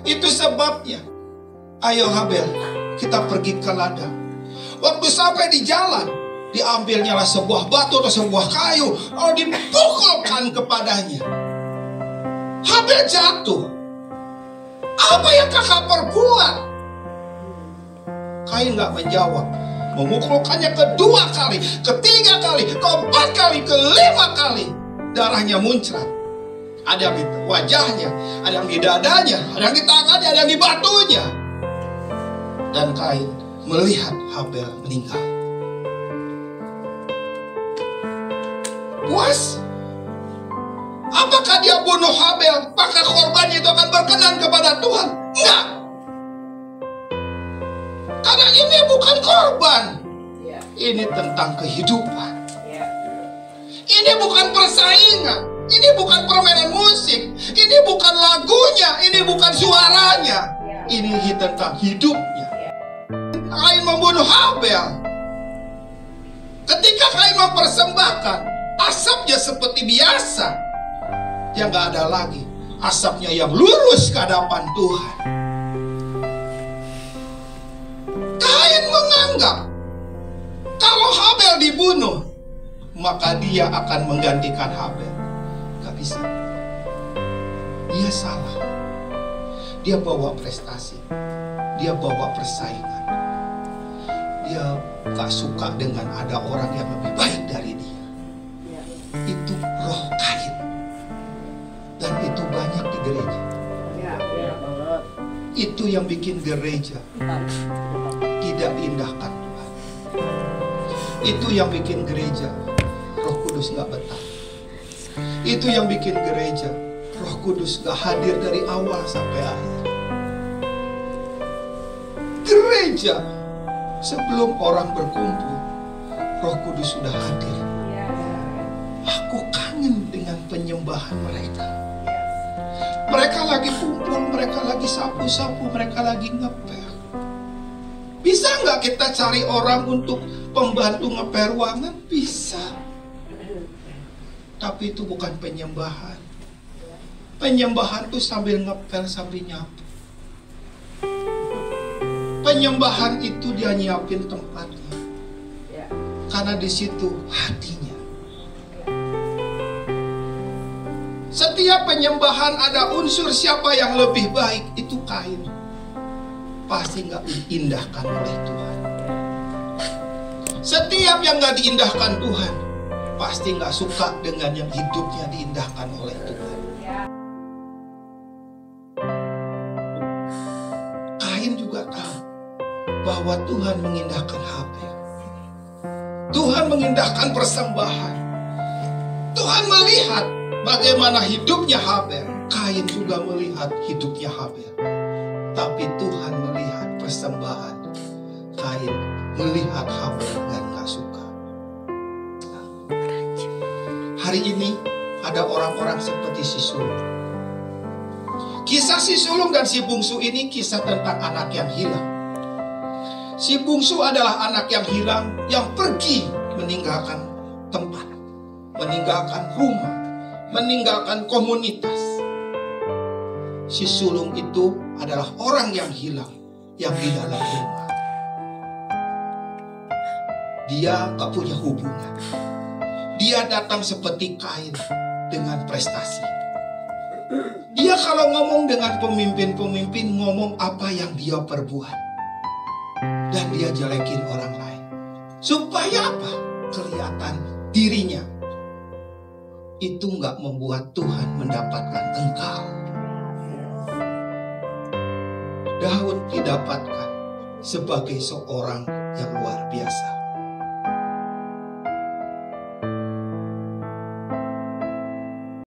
Itu sebabnya, ayo Habel, kita pergi ke ladang. Waktu sampai di jalan, diambilnyalah sebuah batu atau sebuah kayu, lalu dipukulkan kepadanya. Habel jatuh. Apa yang kakak perbuat? Kain gak menjawab. Memukulkannya kedua kali, ketiga kali, keempat kali, kelima kali. Darahnya muncrat. Ada yang di wajahnya, ada yang di dadanya, ada yang di tangannya, ada yang di batunya. Dan Kain melihat Habel meninggal. Puas? Apakah dia bunuh Habel, maka korbannya itu akan berkenan kepada Tuhan? Enggak. Karena ini bukan korban. Ini tentang kehidupan. Ini bukan persaingan. Ini bukan permainan musik. Ini bukan lagunya. Ini bukan suaranya. Ini tentang hidupnya. Kain membunuh Habel. Ketika Kain mempersembahkan, asapnya seperti biasa. Yang gak ada lagi. Asapnya yang lurus ke hadapan Tuhan. Kain menganggap kalau Habel dibunuh, maka dia akan menggantikan Habel. Gak bisa. Dia salah. Dia bawa prestasi. Dia bawa persaingan. Dia gak suka dengan ada orang yang lebih baik dari dia. Itu roh Kain. Dan itu banyak di gereja. Itu yang bikin gereja tidak diindahkan Tuhan. Itu yang bikin gereja Roh Kudus gak betah. Itu yang bikin gereja Roh Kudus gak hadir dari awal sampai akhir. Gereja sebelum orang berkumpul, Roh Kudus sudah hadir. Aku kangen dengan penyembahan mereka. Mereka lagi kumpul, mereka lagi sapu-sapu, mereka lagi ngepel. Bisa nggak kita cari orang untuk pembantu ngepel ruangan? Bisa. Tapi itu bukan penyembahan. Penyembahan itu sambil ngepel, sambil nyapu. Penyembahan itu dia nyiapin tempatnya. Karena di situ hatinya. Setiap penyembahan ada unsur siapa yang lebih baik, itu Kain. Pasti nggak diindahkan oleh Tuhan. Setiap yang nggak diindahkan Tuhan, pasti nggak suka dengan yang hidupnya diindahkan oleh Tuhan. Kain juga tahu bahwa Tuhan mengindahkan Habel. Tuhan mengindahkan persembahan. Tuhan melihat bagaimana hidupnya Habel. Kain juga melihat hidupnya Habel. Tapi Tuhan melihat persembahan. Kain melihat Habel dan gak suka. Hari ini ada orang-orang seperti si sulung. Kisah si sulung dan si bungsu ini kisah tentang anak yang hilang. Si bungsu adalah anak yang hilang, yang pergi meninggalkan tempat, meninggalkan rumah, meninggalkan komunitas. Si sulung itu adalah orang yang hilang, yang di dalam rumah. Dia gak punya hubungan. Dia datang seperti Kain dengan prestasi. Dia kalau ngomong dengan pemimpin-pemimpin, ngomong apa yang dia perbuat. Dan dia jelekin orang lain. Supaya apa? Kelihatan dirinya. Itu gak membuat Tuhan mendapatkan engkau. Daud didapatkan sebagai seorang yang luar biasa.